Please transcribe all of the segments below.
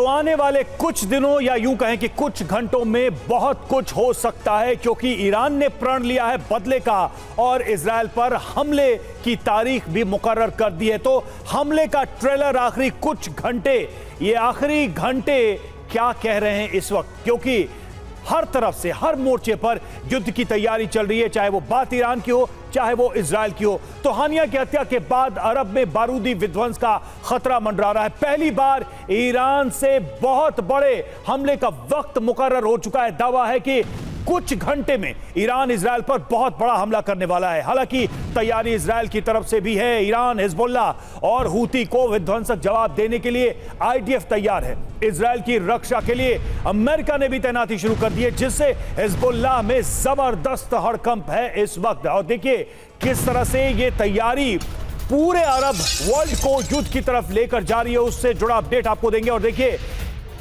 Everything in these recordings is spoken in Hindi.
आने वाले कुछ दिनों या यूं कहें कि कुछ घंटों में बहुत कुछ हो सकता है, क्योंकि ईरान ने प्रण लिया है बदले का और इजराइल पर हमले की तारीख भी मुकर्रर कर दी है। तो हमले का ट्रेलर आखिरी कुछ घंटे, ये आखिरी घंटे क्या कह रहे हैं इस वक्त, क्योंकि हर तरफ से हर मोर्चे पर युद्ध की तैयारी चल रही है, चाहे वो बात ईरान की हो चाहे वो इजराइल की हो। तो हानिया की हत्या के बाद अरब में बारूदी विध्वंस का खतरा मंडरा रहा है। पहली बार ईरान से बहुत बड़े हमले का वक्त मुकर्रर हो चुका है। दावा है कि कुछ घंटे में ईरान इजराइल पर बहुत बड़ा हमला करने वाला है। हालांकि तैयारी इजराइल की तरफ से भी है। ईरान, हिजबुल्लाह और हूती को विध्वंसक जवाब देने के लिए आईडीएफ तैयार है। इजराइल की रक्षा के लिए अमेरिका ने भी तैनाती शुरू कर दी है, जिससे हिजबुल्लाह में जबरदस्त हड़कंप है इस वक्त। और देखिए किस तरह से ये तैयारी पूरे अरब वर्ल्ड को युद्ध की तरफ लेकर जा रही है, उससे जुड़ा अपडेट आपको देंगे। और देखिए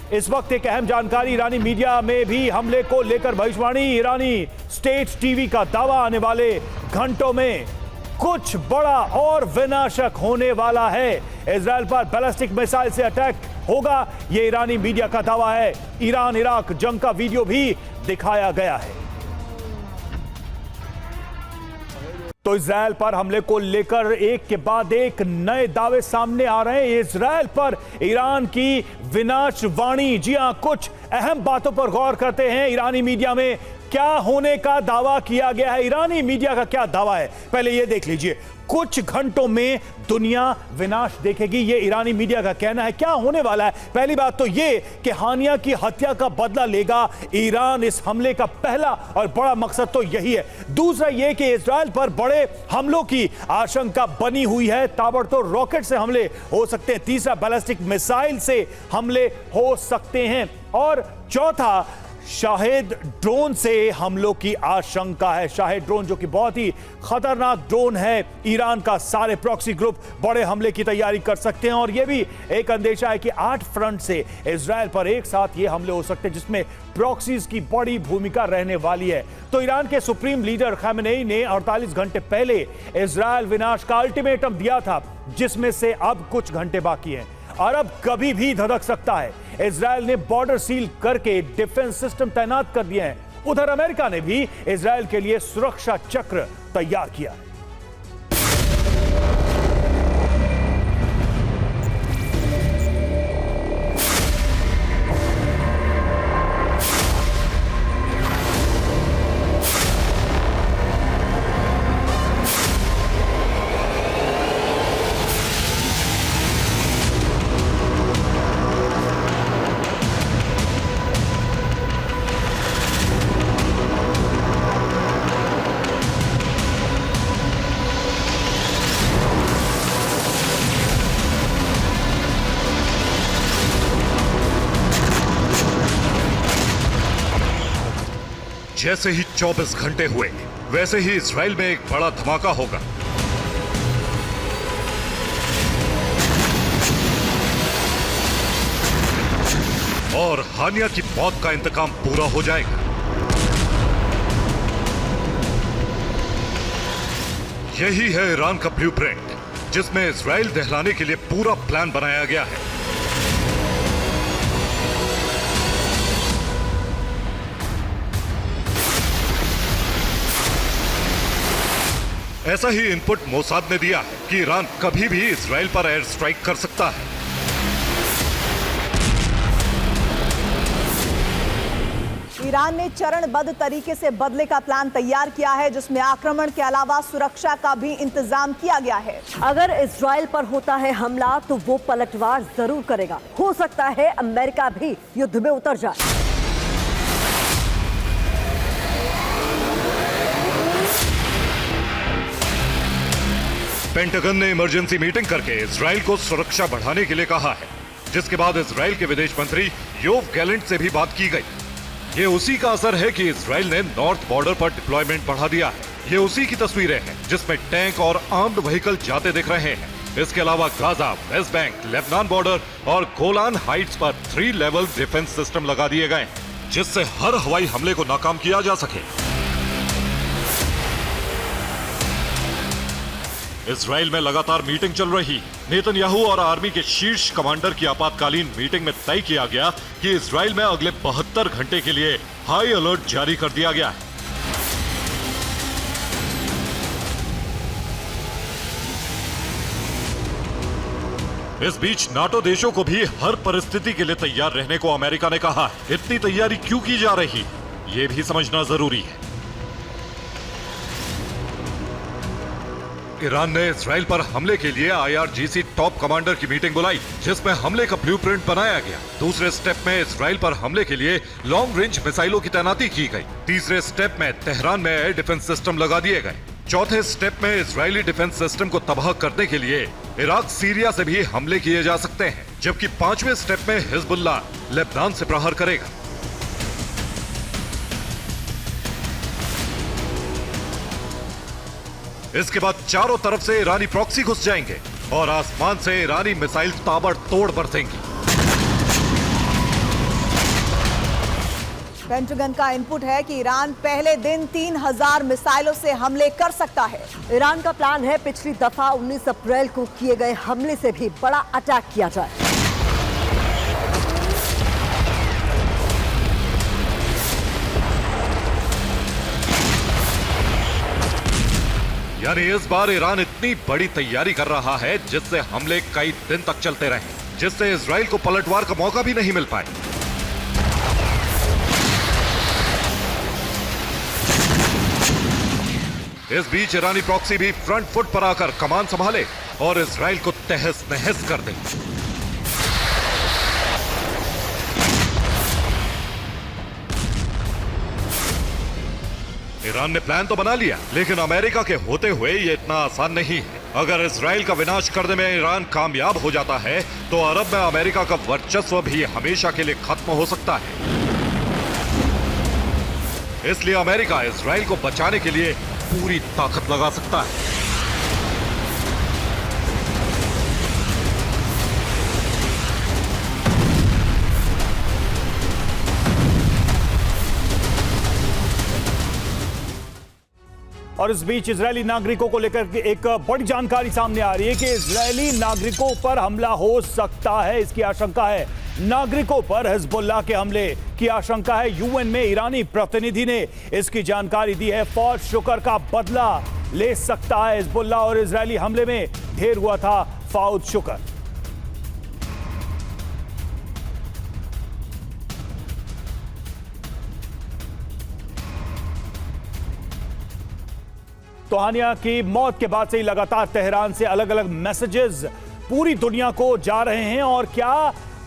इस वक्त एक अहम जानकारी, ईरानी मीडिया में भी हमले को लेकर भविष्यवाणी। ईरानी स्टेट टीवी का दावा, आने वाले घंटों में कुछ बड़ा और विनाशक होने वाला है। इजराइल पर बैलिस्टिक मिसाइल से अटैक होगा, यह ईरानी मीडिया का दावा है। ईरान इराक जंग का वीडियो भी दिखाया गया है। तो इजराइल पर हमले को लेकर एक के बाद एक नए दावे सामने आ रहे हैं। इजराइल पर ईरान की विनाशवाणी। जी हां, कुछ अहम बातों पर गौर करते हैं। ईरानी मीडिया में क्या होने का दावा किया गया है, ईरानी मीडिया का क्या दावा है, पहले यह देख लीजिए। कुछ घंटों में दुनिया विनाश देखेगी, यह ईरानी मीडिया का कहना है। क्या होने वाला है? पहली बात तो यह कि हानिया की हत्या का बदला लेगा ईरान। इस हमले का पहला और बड़ा मकसद तो यही है। दूसरा यह कि इजराइल पर बड़े हमलों की आशंका बनी हुई है। ताबड़तोड़ रॉकेट से हमले हो सकते हैं। तीसरा, बैलिस्टिक मिसाइल से हमले हो सकते हैं। और चौथा, शाहेद ड्रोन से हमलों की आशंका है। शाहेद ड्रोन जो कि बहुत ही खतरनाक ड्रोन है, ईरान का सारे प्रॉक्सी ग्रुप बड़े हमले की तैयारी कर सकते हैं। और यह भी एक अंदेशा है कि 8 फ्रंट से इजराइल पर एक साथ ये हमले हो सकते हैं, जिसमें प्रॉक्सीज की बड़ी भूमिका रहने वाली है। तो ईरान के सुप्रीम लीडर खamenei ने 48 घंटे पहले इजराइल विनाश का अल्टीमेटम दिया था, जिसमें से अब कुछ घंटे बाकी हैं। अरब कभी भी धधक सकता है। इजराइल ने बॉर्डर सील करके डिफेंस सिस्टम तैनात कर दिए हैं। उधर अमेरिका ने भी इजराइल के लिए सुरक्षा चक्र तैयार किया है। जैसे ही 24 घंटे हुए, वैसे ही इजराइल में एक बड़ा धमाका होगा। और हानिया की मौत का इंतकाम पूरा हो जाएगा। यही है ईरान का ब्लूप्रिंट, जिसमें इजराइल दहलाने के लिए पूरा प्लान बनाया गया है। ऐसा ही इनपुट मोसाद ने दिया है कि ईरान कभी भी इजराइल पर एयर स्ट्राइक कर सकता है। ईरान ने चरणबद्ध तरीके से बदले का प्लान तैयार किया है, जिसमें आक्रमण के अलावा सुरक्षा का भी इंतजाम किया गया है। अगर इजराइल पर होता है हमला तो वो पलटवार जरूर करेगा। हो सकता है अमेरिका भी युद्ध में उतर जाए। पेंटागन ने इमरजेंसी मीटिंग करके इजराइल को सुरक्षा बढ़ाने के लिए कहा है, जिसके बाद इजराइल के विदेश मंत्री योव गैलेंट से भी बात की गई। ये उसी का असर है कि इजराइल ने नॉर्थ बॉर्डर पर डिप्लॉयमेंट बढ़ा दिया है। ये उसी की तस्वीरें हैं जिसमें टैंक और आर्म्ड व्हीकल जाते दिख रहे हैं। इसके अलावा Gaza, West Bank, Lebanon border और गोलान हाइट्स पर 3 लेवल डिफेंस सिस्टम लगा दिए गए, जिससे हर हवाई हमले को नाकाम किया जा सके। इजराइल में लगातार मीटिंग चल रही है। नेतन्याहू और आर्मी के शीर्ष कमांडर की आपातकालीन मीटिंग में तय किया गया कि इजराइल में अगले 72 घंटे के लिए हाई अलर्ट जारी कर दिया गया है। इस बीच नाटो देशों को भी हर परिस्थिति के लिए तैयार रहने को अमेरिका ने कहा है। इतनी तैयारी क्यों की जा रही, ये भी समझना जरूरी है। ईरान ने इजराइल पर हमले के लिए IRGC टॉप कमांडर की मीटिंग बुलाई, जिसमें हमले का ब्लूप्रिंट बनाया गया। दूसरे स्टेप में इजराइल पर हमले के लिए लॉन्ग रेंज मिसाइलों की तैनाती की गई। तीसरे स्टेप में तेहरान में एयर डिफेंस सिस्टम लगा दिए गए। चौथे स्टेप में इजरायली डिफेंस सिस्टम को तबाह करने के लिए इराक, सीरिया से भी हमले किए जा सकते हैं, जबकि पांचवें स्टेप में हिजबुल्लाह लेबनान से प्रहार करेगा। इसके बाद चारों तरफ से ईरानी प्रॉक्सी घुस जाएंगे और आसमान से ईरानी मिसाइल ताबड़तोड़ बरसेंगी। पेंटागन का इनपुट है कि ईरान पहले दिन 3000 मिसाइलों से हमले कर सकता है। ईरान का प्लान है पिछली दफा 19 अप्रैल को किए गए हमले से भी बड़ा अटैक किया जाए। यानी इस बार ईरान इतनी बड़ी तैयारी कर रहा है जिससे हमले कई दिन तक चलते रहे, जिससे इजराइल को पलटवार का मौका भी नहीं मिल पाए। इस बीच ईरानी प्रॉक्सी भी फ्रंट फुट पर आकर कमान संभाले और इजराइल को तहस नहस कर दे। ईरान ने प्लान तो बना लिया, लेकिन अमेरिका के होते हुए ये इतना आसान नहीं है। अगर इजराइल का विनाश करने में ईरान कामयाब हो जाता है तो अरब में अमेरिका का वर्चस्व भी हमेशा के लिए खत्म हो सकता है। इसलिए अमेरिका इजराइल को बचाने के लिए पूरी ताकत लगा सकता है। और इस बीच इजरायली नागरिकों को लेकर एक बड़ी जानकारी सामने आ रही है कि इजरायली नागरिकों पर हमला हो सकता है, इसकी आशंका है। नागरिकों पर हिजबुल्लाह के हमले की आशंका है। यूएन में ईरानी प्रतिनिधि ने इसकी जानकारी दी है। फौज शुक्र का बदला ले सकता है हिजबुल्लाह, और इजरायली हमले में ढेर हुआ था फौज शुक्र। तो हानिया की मौत के बाद से ही लगातार तेहरान से अलग अलग मैसेजेस पूरी दुनिया को जा रहे हैं। और क्या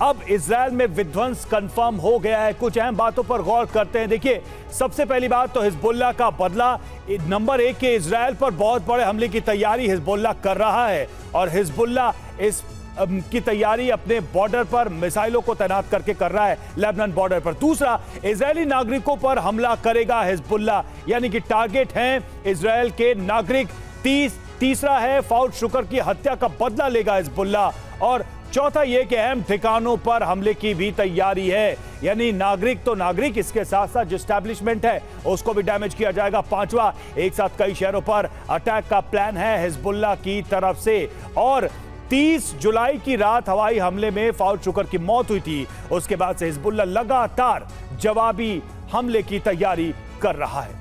अब इजराइल में विध्वंस कंफर्म हो गया है? कुछ अहम बातों पर गौर करते हैं। देखिए, सबसे पहली बात तो हिजबुल्लाह का बदला। नंबर 1 के इजराइल पर बहुत बड़े हमले की तैयारी हिजबुल्लाह कर रहा है, और हिजबुल्लाह इस की तैयारी अपने बॉर्डर पर मिसाइलों को तैनात करके कर रहा है, लेबनान बॉर्डर पर। दूसरा, इजरायली नागरिकों पर हमला करेगा हिजबुल्लाह, यानी कि टारगेट हैं इजराइल के नागरिक। तीसरा है फौज शुक्र की हत्या का बदला लेगा हिजबुल्लाह। और चौथा यह कि अहम ठिकानों पर हमले की भी तैयारी है, यानी नागरिक तो नागरिक, इसके साथ साथ जो एस्टैब्लिशमेंट है उसको भी डैमेज किया जाएगा। पांचवा, एक साथ कई शहरों पर अटैक का प्लान है हिजबुल्लाह की तरफ से। और 30 जुलाई की रात हवाई हमले में फौज शुक्र की मौत हुई थी। उसके बाद से हिजबुल्लाह लगातार जवाबी हमले की तैयारी कर रहा है।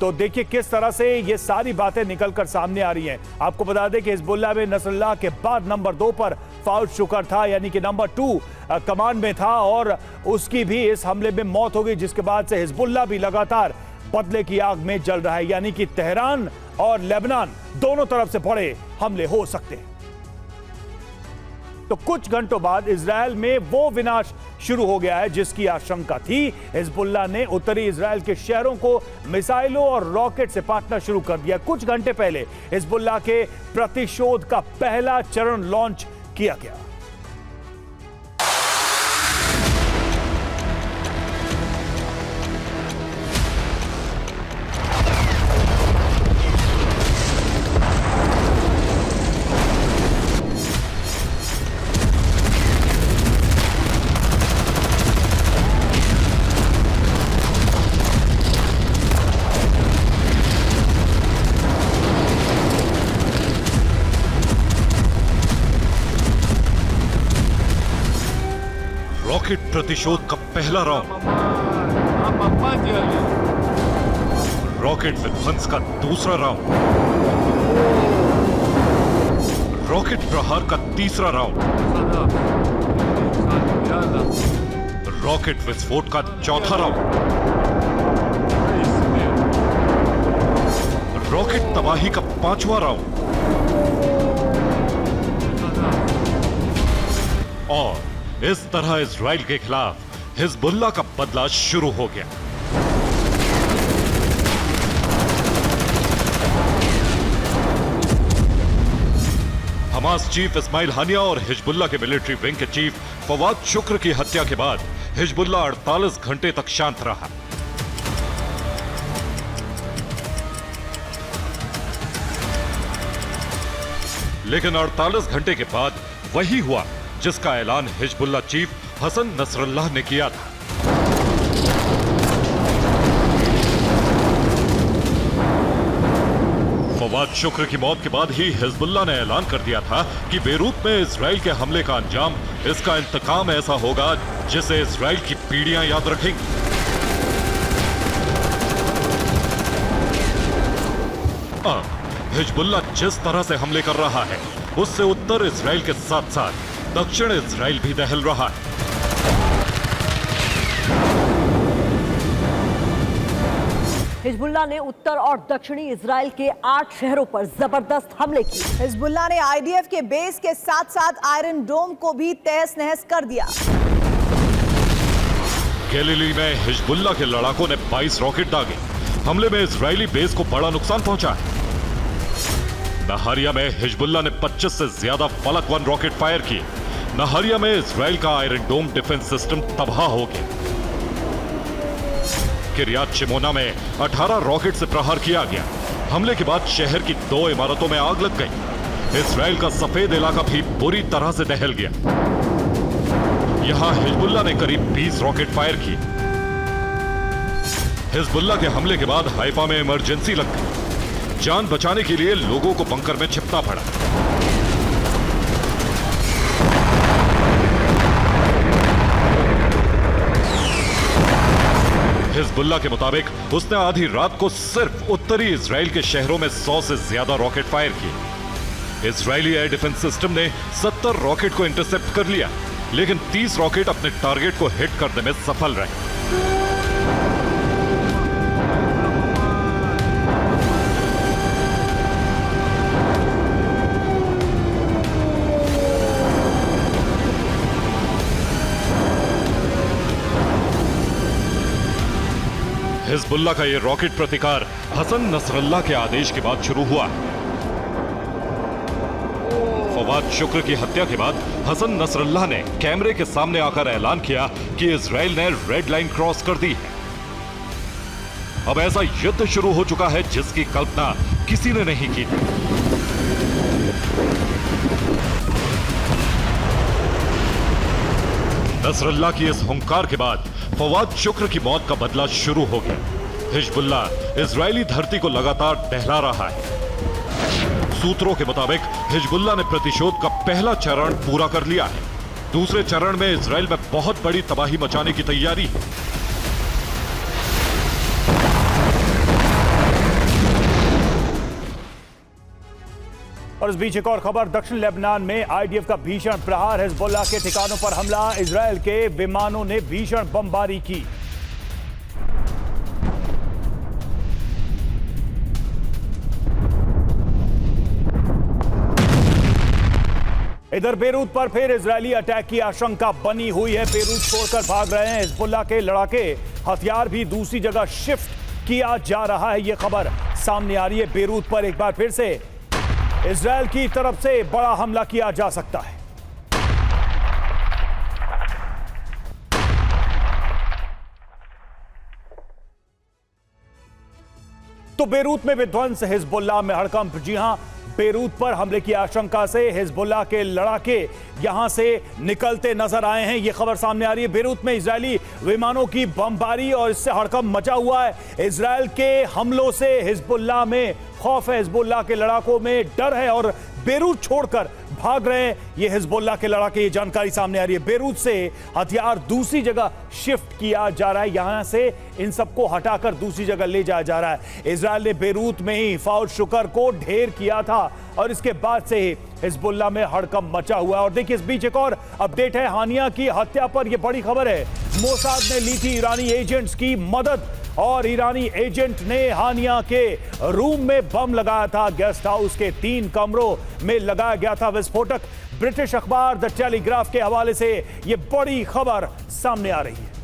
तो देखिए किस तरह से ये सारी बातें निकलकर सामने आ रही हैं। आपको बता दें कि हिजबुल्लाह में नसरुल्लाह के बाद नंबर 2 पर फौज शुक्र था, यानी कि नंबर 2 कमांड में था, और उसकी भी इस हमले में मौत हो गई, जिसके बाद से हिजबुल्लाह भी लगातार बदले की आग में जल रहा है। यानी कि तेहरान और लेबनान दोनों तरफ से बड़े हमले हो सकते हैं। तो कुछ घंटों बाद इजराइल में वो विनाश शुरू हो गया है जिसकी आशंका थी। हिजबुल्लाह ने उत्तरी इजराइल के शहरों को मिसाइलों और रॉकेट से पाटना शुरू कर दिया। कुछ घंटे पहले हिजबुल्लाह के प्रतिशोध का पहला चरण लॉन्च किया गया। रॉकेट प्रतिशोध का पहला राउंड, रॉकेट विध्वंस का दूसरा राउंड, रॉकेट प्रहार का तीसरा राउंड, रॉकेट विस्फोट का चौथा राउंड, रॉकेट तबाही का पांचवा राउंड और इस तरह इजराइल के खिलाफ हिजबुल्लाह का बदला शुरू हो गया। हमास चीफ इस्माइल हानिया और हिजबुल्लाह के मिलिट्री विंग के चीफ फवाद शुक्र की हत्या के बाद हिजबुल्लाह 48 घंटे तक शांत रहा। लेकिन 48 घंटे के बाद वही हुआ जिसका ऐलान हिजबुल्लाह चीफ हसन नसरल्लाह ने किया था। फवाद शुक्र की मौत के बाद ही हिजबुल्लाह ने ऐलान कर दिया था कि बेरूत में इजराइल के हमले का अंजाम, इसका इंतकाम ऐसा होगा जिसे इजराइल की पीढ़ियां याद रखेंगी। अब हिजबुल्लाह जिस तरह से हमले कर रहा है उससे उत्तर इजराइल के साथ साथ दक्षिण इजराइल भी दहल रहा है। हिजबुल्लाह ने उत्तर और दक्षिणी इजराइल के 8 शहरों पर जबरदस्त हमले किए। हिजबुल्लाह ने आईडीएफ के बेस के साथ साथ आयरन डोम को भी तहस नहस कर दिया। गैलिली में हिजबुल्लाह के लड़ाकों ने 22 रॉकेट दागे। हमले में इजरायली बेस को बड़ा नुकसान पहुंचा है। नहारिया में हिजबुल्लाह ने 25 से ज्यादा फलक 1 रॉकेट फायर किए। नहारिया में इजराइल का आयरन डोम डिफेंस सिस्टम तबाह हो गया। किरियात शिमोना में 18 रॉकेट से प्रहार किया गया। हमले के बाद शहर की 2 इमारतों में आग लग गई। इजराइल का सफेद इलाका भी बुरी तरह से दहल गया। यहां हिजबुल्लाह ने करीब 20 रॉकेट फायर किए। हिजबुल्लाह के हमले के बाद हाइफा में इमरजेंसी लग गई। जान बचाने के लिए लोगों को बंकर में छिपना पड़ा। हिजबुल्लाह के मुताबिक उसने आधी रात को सिर्फ उत्तरी इजराइल के शहरों में 100 से ज्यादा रॉकेट फायर किए। इजरायली एयर डिफेंस सिस्टम ने 70 रॉकेट को इंटरसेप्ट कर लिया, लेकिन 30 रॉकेट अपने टारगेट को हिट करने में सफल रहे। हिजबुल्लाह का यह रॉकेट प्रतिकार हसन नसरल्लाह के आदेश के बाद शुरू हुआ। फवाद शुक्र की हत्या के बाद हसन नसरल्लाह ने कैमरे के सामने आकर ऐलान किया कि इजराइल ने रेड लाइन क्रॉस कर दी है। अब ऐसा युद्ध शुरू हो चुका है जिसकी कल्पना किसी ने नहीं की थी। नसरल्लाह की इस हुंकार के बाद फवाद शुक्र की मौत का बदला शुरू हो गया। हिजबुल्लाह इजरायली धरती को लगातार दहला रहा है। सूत्रों के मुताबिक हिजबुल्लाह ने प्रतिशोध का पहला चरण पूरा कर लिया है। दूसरे चरण में इजराइल में बहुत बड़ी तबाही मचाने की तैयारी है। और इस बीच एक और खबर, दक्षिण लेबनान में आईडीएफ का भीषण प्रहार, हिजबुल्लाह के ठिकानों पर हमला, इजरायल के विमानों ने भीषण बमबारी की। इधर बेरूत पर फिर इजरायली अटैक की आशंका बनी हुई है। बेरूत छोड़कर भाग रहे हैं हिजबुल्लाह के लड़ाके, हथियार भी दूसरी जगह शिफ्ट किया जा रहा है। यह खबर सामने आ रही है। बेरूत पर एक बार फिर से इजरायल की तरफ से बड़ा हमला किया जा सकता है। तो बेरूत में विध्वंस, हिजबुल्लाह में हड़कंप। जी हां, बेरूत पर हमले की आशंका से हिजबुल्लाह के लड़ाके यहां से निकलते नजर आए हैं। यह खबर सामने आ रही है। बेरूत में इजरायली विमानों की बमबारी और इससे हड़कंप मचा हुआ है। इजरायल के हमलों से हिजबुल्लाह में खौफ है, हिजबुल्लाह के लड़ाकों में डर है और बेरूत छोड़कर भाग रहे हैं ये हिजबुल्लाह के लड़ाके। ये जानकारी सामने आ रही है, बेरूत से हथियार दूसरी जगह शिफ्ट किया जा रहा है, यहां से इन सबको हटाकर दूसरी जगह ले जाया जा रहा है। इजरायल ने बेरूत में ही फौज शुक्र को ढेर किया था और इसके बाद से ही हिजबुल्लाह में हड़कंप मचा हुआ है। और देखिए, इस बीच एक और अपडेट है हानिया की हत्या पर। यह बड़ी खबर है, मोसाद ने ली थी ईरानी एजेंट्स की मदद और ईरानी एजेंट ने हानिया के रूम में बम लगाया था। गेस्ट हाउस के 3 कमरों में लगाया गया था विस्फोटक। ब्रिटिश अखबार द टेलीग्राफ के हवाले से यह बड़ी खबर सामने आ रही है।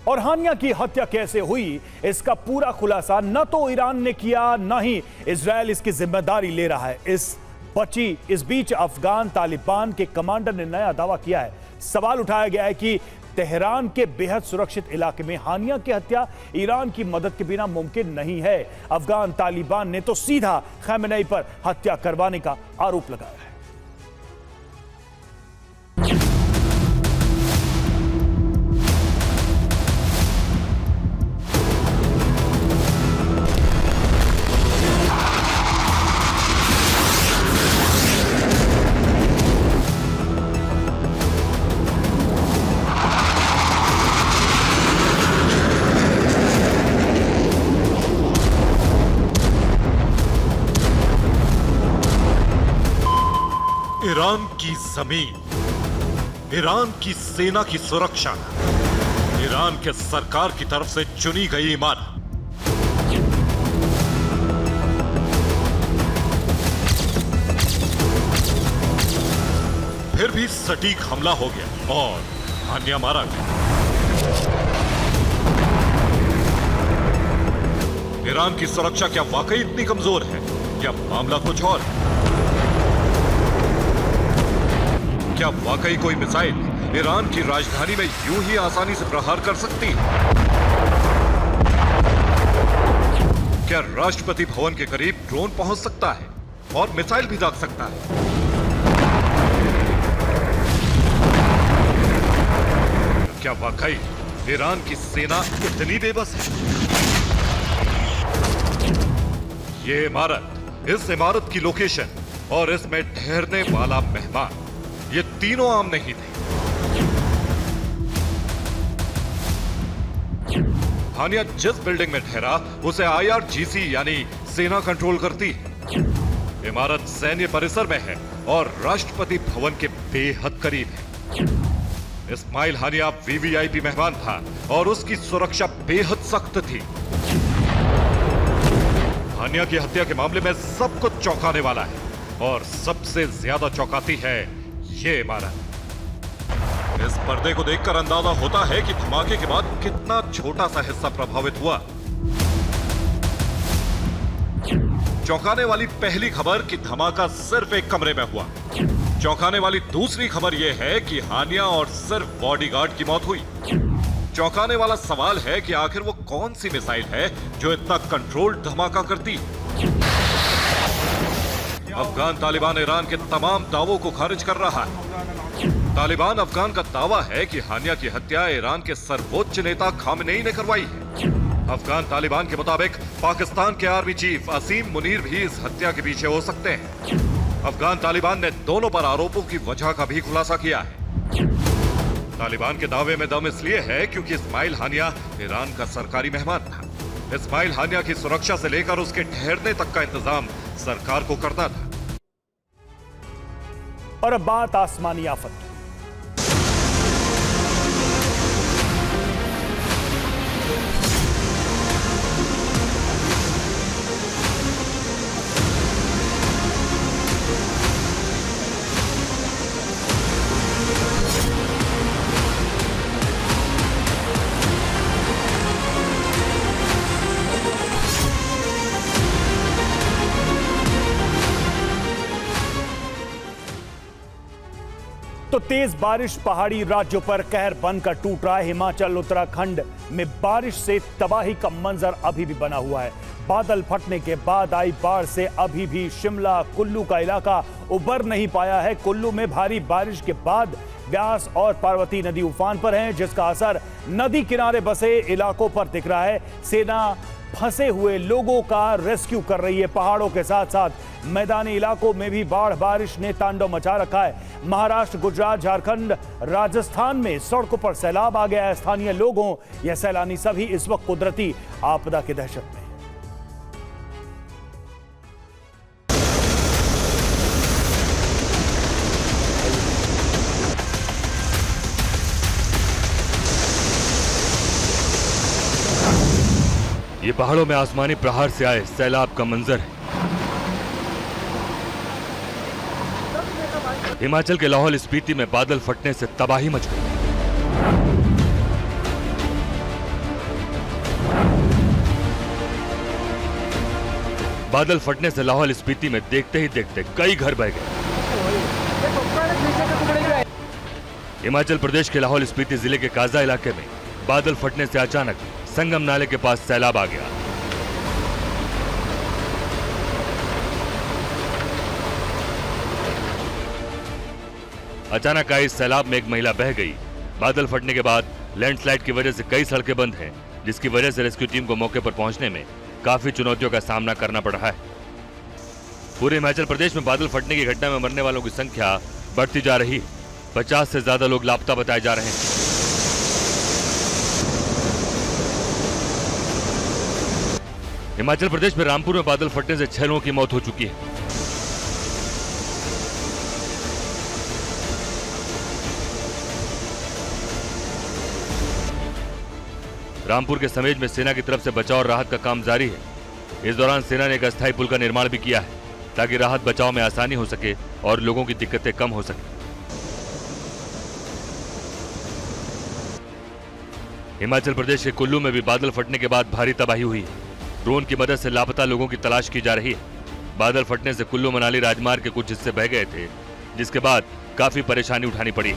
और हानिया की हत्या कैसे हुई, इसका पूरा खुलासा न तो ईरान ने किया, न ही इजरायल इसकी जिम्मेदारी ले रहा है। इस बीच अफगान तालिबान के कमांडर ने नया दावा किया है। सवाल उठाया गया है कि तेहरान के बेहद सुरक्षित इलाके में हानिया की हत्या ईरान की मदद के बिना मुमकिन नहीं है। अफगान तालिबान ने तो सीधा खamenei पर हत्या करवाने का आरोप लगाया है। ईरान की जमीन, ईरान की सेना की सुरक्षा, ईरान के सरकार की तरफ से चुनी गई इमारत। फिर भी सटीक हमला हो गया और हानिया मारा गया। ईरान की सुरक्षा क्या वाकई इतनी कमजोर है या मामला कुछ और? क्या वाकई कोई मिसाइल ईरान की राजधानी में यूं ही आसानी से प्रहार कर सकती है? क्या राष्ट्रपति भवन के करीब ड्रोन पहुंच सकता है और मिसाइल भी दाग सकता है? क्या वाकई ईरान की सेना इतनी बेबस है? ये इमारत, इस इमारत की लोकेशन और इसमें ठहरने वाला मेहमान, ये तीनों आम नहीं थे। हानिया जिस बिल्डिंग में ठहरा उसे IRGC यानी सेना कंट्रोल करती है। इमारत सैन्य परिसर में है और राष्ट्रपति भवन के बेहद करीब है। इस्माइल हानिया VVIP मेहमान था और उसकी सुरक्षा बेहद सख्त थी। हानिया की हत्या के मामले में सब कुछ चौंकाने वाला है और सबसे ज्यादा चौंकाती है ये इमारत। इस पर्दे को देखकर अंदाजा होता है कि धमाके के बाद कितना छोटा सा हिस्सा प्रभावित हुआ। चौंकाने वाली पहली खबर कि धमाका सिर्फ एक कमरे में हुआ। चौंकाने वाली दूसरी खबर यह है कि हानिया और सिर्फ बॉडीगार्ड की मौत हुई। चौंकाने वाला सवाल है कि आखिर वो कौन सी मिसाइल है जो इतना कंट्रोल्ड धमाका करती है। अफगान तालिबान ईरान के तमाम दावों को खारिज कर रहा है। तालिबान अफगान का दावा है कि हानिया की हत्या ईरान के सर्वोच्च नेता खामेनेई ने करवाई है। अफगान तालिबान के मुताबिक पाकिस्तान के आर्मी चीफ असीम मुनीर भी इस हत्या के पीछे हो सकते हैं। अफगान तालिबान ने दोनों पर आरोपों की वजह का भी खुलासा किया है। तालिबान के दावे में दम इसलिए है क्योंकि इस्माइल हानिया ईरान का सरकारी मेहमान था। इस्माइल हानिया की सुरक्षा से लेकर उसके ठहरने तक का इंतजाम सरकार को करना था। और अब बात आसमानी आफत की। तो तेज बारिश पहाड़ी राज्यों पर कहर बनकर टूट रहा है। हिमाचल उत्तराखंड में बारिश से तबाही का मंजर अभी भी बना हुआ है। बादल फटने के बाद आई बाढ़ से अभी भी शिमला कुल्लू का इलाका उबर नहीं पाया है। कुल्लू में भारी बारिश के बाद ब्यास और पार्वती नदी उफान पर हैं, जिसका असर नदी किनारे बसे इलाकों पर दिख रहा है। सेना फंसे हुए लोगों का रेस्क्यू कर रही है। पहाड़ों के साथ साथ मैदानी इलाकों में भी बाढ़ बारिश ने तांडव मचा रखा है। महाराष्ट्र, गुजरात, झारखंड, राजस्थान में सड़कों पर सैलाब आ गया है। स्थानीय लोगों या सैलानी सभी इस वक्त कुदरती आपदा की दहशत में। ये पहाड़ों में आसमानी प्रहार से आए सैलाब का मंजर है। हिमाचल के लाहौल स्पीति में बादल फटने से तबाही मच गई। बादल फटने से लाहौल स्पीति में देखते ही देखते कई घर बह गए। हिमाचल प्रदेश के लाहौल स्पीति जिले के काजा इलाके में बादल फटने से अचानक संगम नाले के पास सैलाब आ गया। अचानक आई सैलाब में एक महिला बह गई। बादल फटने के बाद लैंडस्लाइड की वजह से कई सड़कें बंद हैं, जिसकी वजह से रेस्क्यू टीम को मौके पर पहुंचने में काफी चुनौतियों का सामना करना पड़ रहा है। पूरे हिमाचल प्रदेश में बादल फटने की घटना में मरने वालों की संख्या बढ़ती जा रही है। 50 से ज्यादा लोग लापता बताए जा रहे हैं। हिमाचल प्रदेश में रामपुर में बादल फटने से 6 लोगों की मौत हो चुकी है। रामपुर के समेज में सेना की तरफ से बचाव और राहत का काम जारी है। इस दौरान सेना ने एक अस्थायी पुल का निर्माण भी किया है, ताकि राहत बचाव में आसानी हो सके और लोगों की दिक्कतें कम हो सके। हिमाचल प्रदेश के कुल्लू में भी बादल फटने के बाद भारी तबाही हुई है। ड्रोन की मदद से लापता लोगों की तलाश की जा रही है। बादल फटने से कुल्लू मनाली राजमार्ग के कुछ हिस्से बह गए थे, जिसके बाद काफी परेशानी उठानी पड़ी।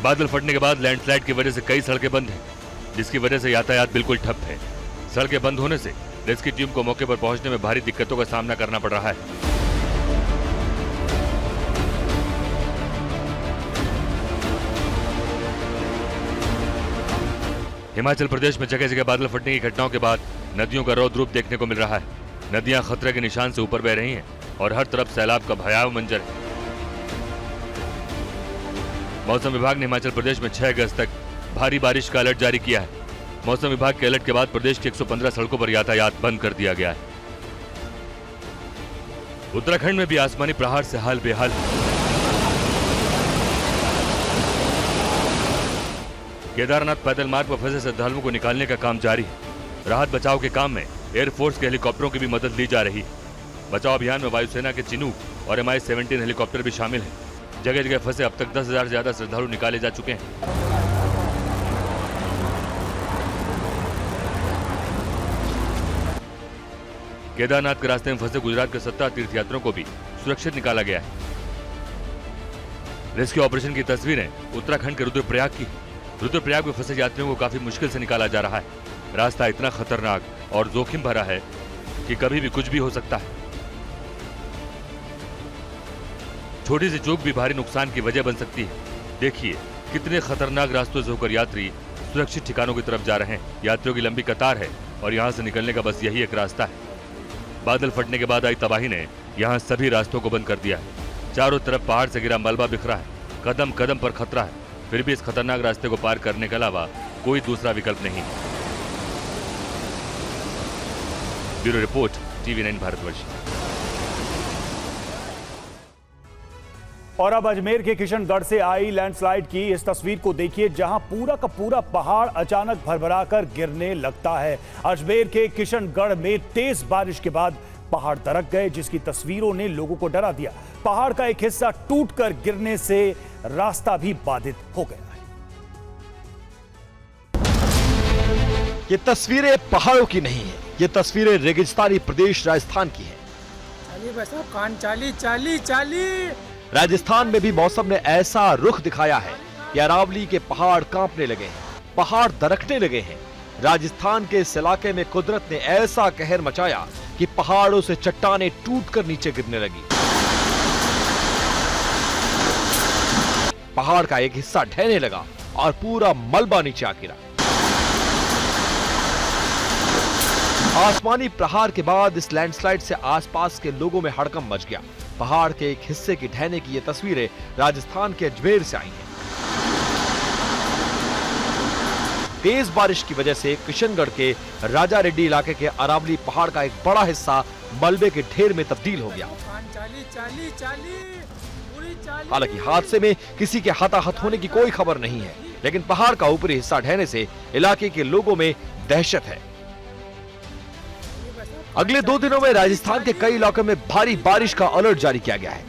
बादल फटने के बाद लैंडस्लाइड की वजह से कई सड़कें बंद हैं, जिसकी वजह से यातायात बिल्कुल ठप है। सड़कें बंद होने से रेस्क्यू टीम को मौके पर पहुंचने में भारी दिक्कतों का सामना करना पड़ रहा है। हिमाचल प्रदेश में जगह जगह बादल फटने की घटनाओं के बाद नदियों का रौद्र रूप देखने को मिल रहा है। नदियां खतरे के निशान से ऊपर बह रही हैं और हर तरफ सैलाब का भयावह मंजर है। मौसम विभाग ने हिमाचल प्रदेश में 6 अगस्त तक भारी बारिश का अलर्ट जारी किया है। मौसम विभाग के अलर्ट के बाद प्रदेश की 115 सड़कों पर यातायात बंद कर दिया गया है। उत्तराखंड में भी आसमानी प्रहार से हाल बेहाल है। केदारनाथ पैदल मार्ग पर फंसे श्रद्धालुओं को निकालने का काम जारी है। राहत बचाव के काम में एयरफोर्स के हेलीकॉप्टरों की भी मदद ली जा रही है। बचाव अभियान में वायुसेना के चिनूक और MI-17 हेलीकॉप्टर भी शामिल हैं। जगह जगह फंसे अब तक 10,000 से ज्यादा श्रद्धालु निकाले जा चुके हैं। केदारनाथ के रास्ते में फंसे गुजरात के 17 तीर्थयात्रियों को भी सुरक्षित निकाला गया है। रेस्क्यू ऑपरेशन की तस्वीरें उत्तराखंड के रुद्रप्रयाग की। रुद्रप्रयाग में फंसे यात्रियों को काफी मुश्किल से निकाला जा रहा है। रास्ता इतना खतरनाक और जोखिम भरा है कि कभी भी कुछ भी हो सकता है। छोटी सी चूक भी भारी नुकसान की वजह बन सकती है। देखिए कितने खतरनाक रास्तों से होकर यात्री सुरक्षित ठिकानों की तरफ जा रहे हैं। यात्रियों की लंबी कतार है और यहाँ से निकलने का बस यही एक रास्ता है। बादल फटने के बाद आई तबाही ने यहाँ सभी रास्तों को बंद कर दिया है। चारों तरफ पहाड़ से गिरा मलबा बिखरा है। कदम कदम पर खतरा है। फिर भी इस खतरनाक रास्ते को पार करने के अलावा कोई दूसरा विकल्प नहीं। Bureau report, TV9 Bharatvarsh. और अब अजमेर के किशनगढ़ से आई लैंडस्लाइड की इस तस्वीर को देखिए, जहां पूरा का पूरा पहाड़ अचानक भरभराकर गिरने लगता है। अजमेर के किशनगढ़ में तेज बारिश के बाद पहाड़ दरक गए, जिसकी तस्वीरों ने लोगों को डरा दिया। पहाड़ का एक हिस्सा टूटकर गिरने से रास्ता भी बाधित हो गया है। ये तस्वीरें पहाड़ों की नहीं है, ये तस्वीरें रेगिस्तानी प्रदेश राजस्थान की हैं। चाली। राजस्थान में भी मौसम ने ऐसा रुख दिखाया है कि अरावली के पहाड़ कांपने लगे हैं, पहाड़ दरकने लगे हैं। राजस्थान के इस इलाके में कुदरत ने ऐसा कहर मचाया कि पहाड़ों से चट्टानें टूटकर नीचे गिरने लगी। पहाड़ का एक हिस्सा ढहने लगा और पूरा मलबा नीचे आ गिरा। आसमानी प्रहार के बाद इस लैंडस्लाइड से आसपास के लोगों में हड़कंप मच गया। पहाड़ के एक हिस्से की ढहने की ये तस्वीरें राजस्थान के अजमेर से आई हैं। तेज बारिश की वजह से किशनगढ़ के राजा रेड्डी इलाके के अरावली पहाड़ का एक बड़ा हिस्सा मलबे के ढेर में तब्दील हो गया। हालांकि हादसे में किसी के हताहत होने की कोई खबर नहीं है, लेकिन पहाड़ का ऊपरी हिस्सा ढहने से इलाके के लोगों में दहशत है। अगले 2 दिनों में राजस्थान के कई इलाकों में भारी बारिश का अलर्ट जारी किया गया है।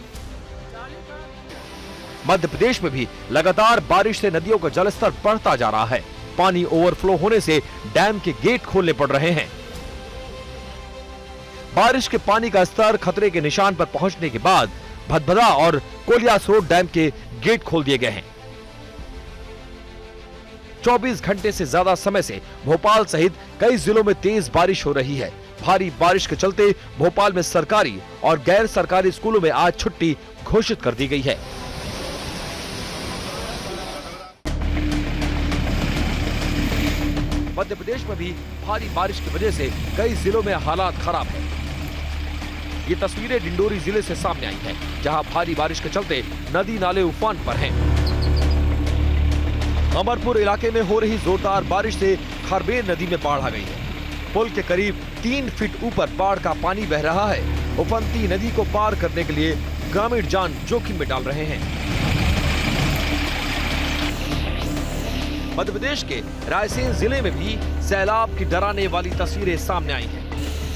मध्य प्रदेश में भी लगातार बारिश से नदियों का जलस्तर बढ़ता जा रहा है। पानी ओवरफ्लो होने से डैम के गेट खोलने पड़ रहे हैं। बारिश के पानी का स्तर खतरे के निशान पर पहुंचने के बाद भदभदा और कोलियासरोड डैम के गेट खोल दिए गए हैं। 24 घंटे से ज्यादा समय से भोपाल सहित कई जिलों में तेज बारिश हो रही है। भारी बारिश के चलते भोपाल में सरकारी और गैर सरकारी स्कूलों में आज छुट्टी घोषित कर दी गई है। मध्य प्रदेश में भी भारी बारिश की वजह से कई जिलों में हालात खराब है। ये तस्वीरें डिंडोरी जिले से सामने आई हैं, जहां भारी बारिश के चलते नदी नाले उफान पर हैं। अमरपुर इलाके में हो रही जोरदार बारिश से खरबेर नदी में बाढ़ आ गई है। पुल के करीब 3 फीट ऊपर बाढ़ का पानी बह रहा है। उफनती नदी को पार करने के लिए ग्रामीण जान जोखिम में डाल रहे हैं। मध्य प्रदेश के रायसेन जिले में भी सैलाब की डराने वाली तस्वीरें सामने आई हैं।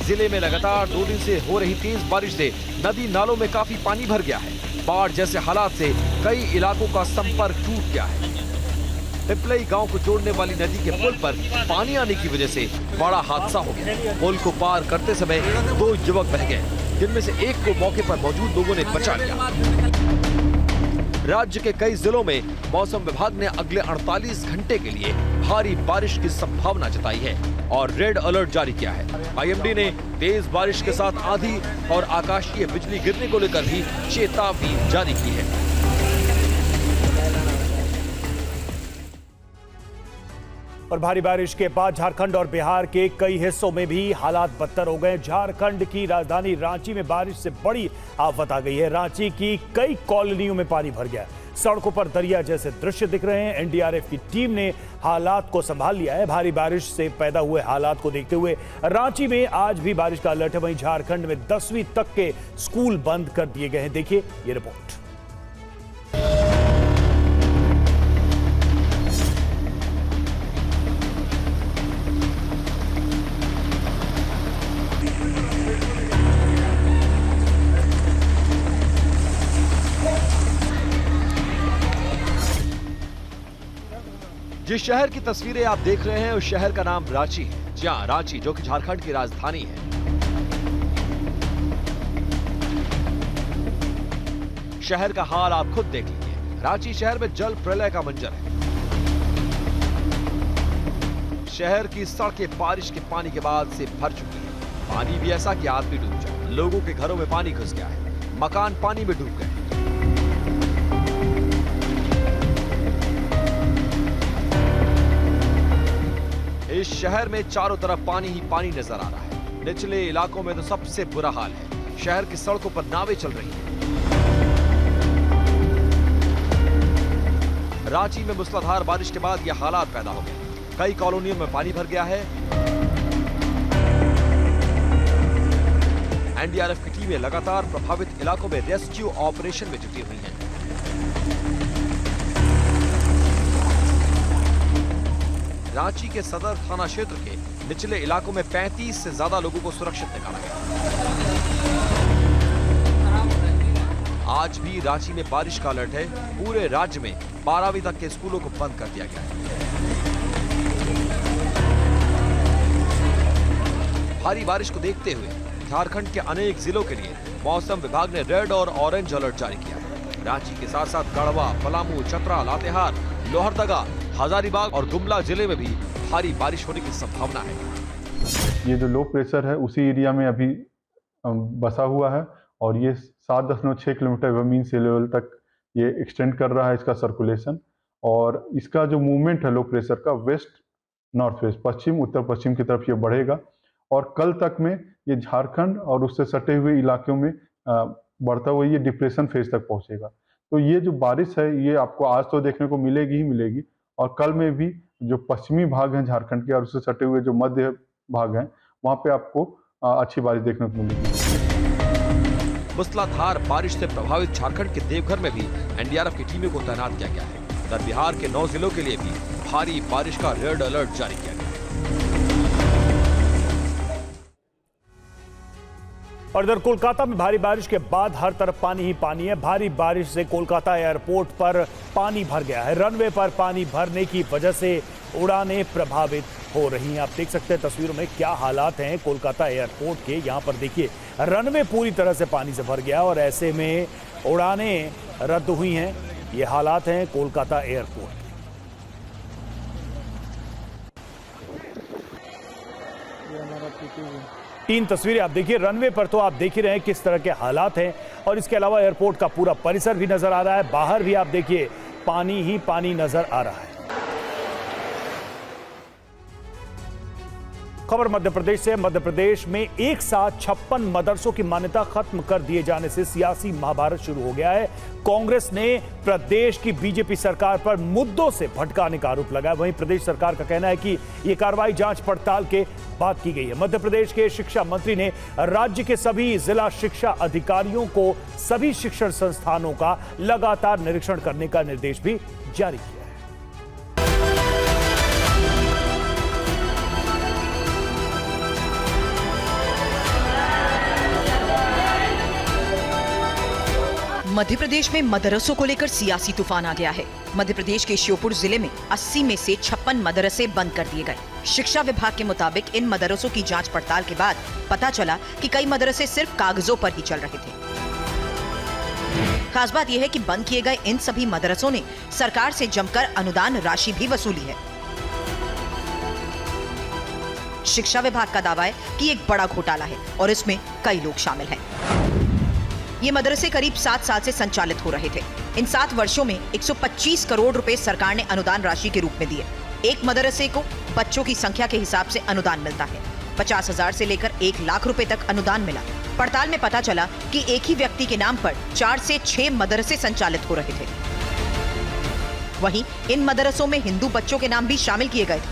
जिले में लगातार 2 दिन से हो रही तेज बारिश से नदी नालों में काफी पानी भर गया है। बाढ़ जैसे हालात से कई इलाकों का संपर्क टूट गया है। पिपलई गांव को जोड़ने वाली नदी के पुल पर पानी आने की वजह से बड़ा हादसा हो गया। पुल को पार करते समय 2 युवक बह गए, जिनमें से एक को मौके पर मौजूद लोगों ने बचा लिया। राज्य के कई जिलों में मौसम विभाग ने अगले 48 घंटे के लिए भारी बारिश की संभावना जताई है और रेड अलर्ट जारी किया है। आईएमडी ने तेज बारिश के साथ आंधी और आकाशीय बिजली गिरने को लेकर भी चेतावनी जारी की है। और भारी बारिश के बाद झारखंड और बिहार के कई हिस्सों में भी हालात बदतर हो गए। झारखंड की राजधानी रांची में बारिश से बड़ी आफत आ गई है। रांची की कई कॉलोनियों में पानी भर गया। सड़कों पर दरिया जैसे दृश्य दिख रहे हैं। एनडीआरएफ की टीम ने हालात को संभाल लिया है। भारी बारिश से पैदा हुए हालात को देखते हुए रांची में आज भी बारिश का अलर्ट है। वहीं झारखंड में 10वीं तक के स्कूल बंद कर दिए गए हैं। देखिए ये रिपोर्ट। जिस शहर की तस्वीरें आप देख रहे हैं उस शहर का नाम रांची है। जी हां, रांची जो कि झारखंड की राजधानी है। शहर का हाल आप खुद देख लीजिए। रांची शहर में जल प्रलय का मंजर है। शहर की सड़कें बारिश के पानी के बाद से भर चुकी है। पानी भी ऐसा कि आदमी डूब जाए। लोगों के घरों में पानी घुस गया है। मकान पानी में डूब गए। इस शहर में चारों तरफ पानी ही पानी नजर आ रहा है। निचले इलाकों में तो सबसे बुरा हाल है। शहर की सड़कों पर नावें चल रही हैं। रांची में मूसलाधार बारिश के बाद यह हालात पैदा हो गए। कई कॉलोनियों में पानी भर गया है। एनडीआरएफ की टीमें लगातार प्रभावित इलाकों में रेस्क्यू ऑपरेशन में जुटी हुई हैं। रांची के सदर थाना क्षेत्र के निचले इलाकों में 35 से ज्यादा लोगों को सुरक्षित निकाला गया। आज भी रांची में बारिश का अलर्ट है। पूरे राज्य में 12वीं तक के स्कूलों को बंद कर दिया गया है। भारी बारिश को देखते हुए झारखंड के अनेक जिलों के लिए मौसम विभाग ने रेड और ऑरेंज अलर्ट जारी किया है। रांची के साथ साथ गढ़वा, पलामू, चतरा, लातेहार, लोहरदगा, हजारीबाग और गुमला जिले में भी भारी बारिश होने की संभावना है। ये जो लो प्रेशर है उसी एरिया में अभी बसा हुआ है और ये 7.6 किलोमीटर जमीन सी लेवल तक ये एक्सटेंड कर रहा है इसका सर्कुलेशन। और इसका जो मूवमेंट है लो प्रेशर का वेस्ट नॉर्थ वेस्ट, पश्चिम उत्तर पश्चिम की तरफ ये बढ़ेगा और कल तक में ये झारखंड और उससे सटे हुए इलाकों में बढ़ता हुआ ये डिप्रेशन फेज तक पहुंचेगा। तो ये जो बारिश है ये आपको आज तो देखने को मिलेगी ही मिलेगी और कल में भी जो पश्चिमी भाग हैं झारखंड के और उससे सटे हुए जो मध्य भाग हैं वहाँ पे आपको अच्छी बारिश देखने को मिलेगी। मूसलाधार बारिश से प्रभावित झारखंड के देवघर में भी एनडीआरएफ की टीमों को तैनात किया गया है। उधर बिहार के 9 जिलों के लिए भी भारी बारिश का रेड अलर्ट जारी किया गया है। और इधर कोलकाता में भारी बारिश के बाद हर तरफ पानी ही पानी है। भारी बारिश से कोलकाता एयरपोर्ट पर पानी भर गया है। रनवे पर पानी भरने की वजह से उड़ानें प्रभावित हो रही हैं। आप देख सकते हैं तस्वीरों में क्या हालात हैं कोलकाता एयरपोर्ट के। यहां पर देखिए रनवे पूरी तरह से पानी से भर गया और ऐसे में उड़ानें रद्द हुई हैं। ये हालात हैं कोलकाता एयरपोर्ट। 3 तस्वीरें आप देखिए। रनवे पर तो आप देख ही रहे हैं किस तरह के हालात हैं और इसके अलावा एयरपोर्ट का पूरा परिसर भी नजर आ रहा है। बाहर भी आप देखिए पानी ही पानी नजर आ रहा है। खबर मध्य प्रदेश से। मध्य प्रदेश में एक साथ 56 मदरसों की मान्यता खत्म कर दिए जाने से सियासी महाभारत शुरू हो गया है। कांग्रेस ने प्रदेश की बीजेपी सरकार पर मुद्दों से भटकाने का आरोप लगाया। वहीं प्रदेश सरकार का कहना है कि यह कार्रवाई जांच पड़ताल के बाद की गई है। मध्य प्रदेश के शिक्षा मंत्री ने राज्य के सभी जिला शिक्षा अधिकारियों को सभी शिक्षण संस्थानों का लगातार निरीक्षण करने का निर्देश भी जारी किया। मध्य प्रदेश में मदरसों को लेकर सियासी तूफान आ गया है। मध्य प्रदेश के श्योपुर जिले में 80 में से 56 मदरसे बंद कर दिए गए। शिक्षा विभाग के मुताबिक इन मदरसों की जांच पड़ताल के बाद पता चला कि कई मदरसे सिर्फ कागजों पर ही चल रहे थे। खास बात यह है कि बंद किए गए इन सभी मदरसों ने सरकार से जमकर अनुदान राशि भी वसूली है। शिक्षा विभाग का दावा है कि एक बड़ा घोटाला है और इसमें कई लोग शामिल हैं। ये मदरसे करीब 7 साल से संचालित हो रहे थे। इन 7 वर्षों में 125 करोड़ रुपए सरकार ने अनुदान राशि के रूप में दिए। एक मदरसे को बच्चों की संख्या के हिसाब से अनुदान मिलता है। 50,000 से लेकर 1 लाख रुपए तक अनुदान मिला। पड़ताल में पता चला कि एक ही व्यक्ति के नाम पर 4 से 6 मदरसे संचालित हो रहे थे। वहीं इन मदरसों में हिंदू बच्चों के नाम भी शामिल किए गए थे।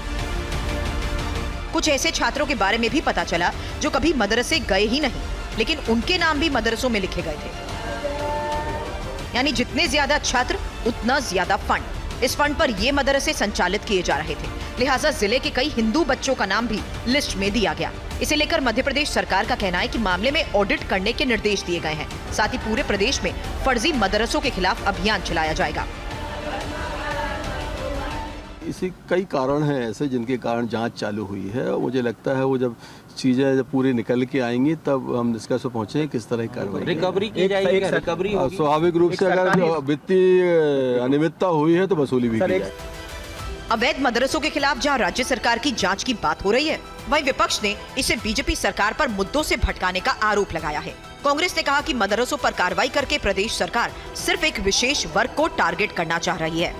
कुछ ऐसे छात्रों के बारे में भी पता चला जो कभी मदरसे गए ही नहीं, लेकिन उनके नाम भी मदरसों में लिखे गए थे। यानी जितने ज्यादा छात्र उतना ज्यादा फंड। इस फंड पर ये मदरसे संचालित किए जा रहे थे। लिहाजा जिले के कई हिंदू बच्चों का नाम भी लिस्ट में दिया गया। इसे लेकर मध्य प्रदेश सरकार का कहना है कि मामले में ऑडिट करने के निर्देश दिए गए हैं। साथ ही पूरे प्रदेश में फर्जी मदरसों के खिलाफ अभियान चलाया जाएगा। इसी कई कारण हैं ऐसे जिनके कारण जांच चालू हुई है और मुझे लगता है वो जब चीजें जब पूरी निकल के आएंगी तब हम निष्कर्ष पे पहुंचे किस तरह की कार्रवाई रिकवरी की जाएगी। रिकवरी स्वाभाविक रूप से अगर वित्तीय अनियमितता हुई है तो वसूली भी की जाए। अवैध मदरसों के खिलाफ जहां राज्य सरकार की जांच की बात हो रही है, वहीं विपक्ष ने इसे बीजेपी सरकार पर मुद्दों से भटकाने का आरोप लगाया है। कांग्रेस ने कहा कि मदरसों पर कार्रवाई करके प्रदेश सरकार सिर्फ एक विशेष वर्ग को टारगेट करना चाह रही है।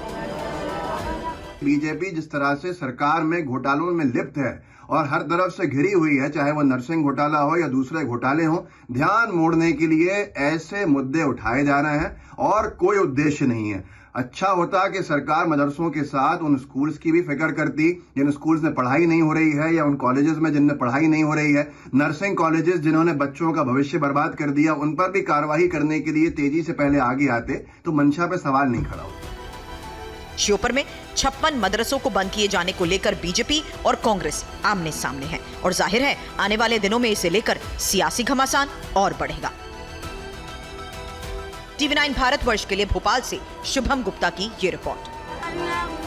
बीजेपी जिस तरह से सरकार में घोटालों में लिप्त है और हर तरफ से घिरी हुई है, चाहे वो नर्सिंग घोटाला हो या दूसरे घोटाले हो, ध्यान मोड़ने के लिए ऐसे मुद्दे उठाए जा रहे हैं और कोई उद्देश्य नहीं है। अच्छा होता कि सरकार मदरसों के साथ उन स्कूल्स की भी फिक्र करती जिन स्कूल्स में पढ़ाई नहीं हो रही है या उन कॉलेजेस में जिनमें पढ़ाई नहीं हो रही है। नर्सिंग कॉलेजेस जिन्होंने बच्चों का भविष्य बर्बाद कर दिया, उन पर भी कार्रवाई करने के लिए तेजी से पहले आगे आते तो मंशा पे सवाल नहीं खड़ा होता। श्योपुर में 56 मदरसों को बंद किए जाने को लेकर बीजेपी और कांग्रेस आमने सामने हैं और जाहिर है आने वाले दिनों में इसे लेकर सियासी घमासान और बढ़ेगा। TV9 भारतवर्ष के लिए भोपाल से शुभम गुप्ता की ये रिपोर्ट।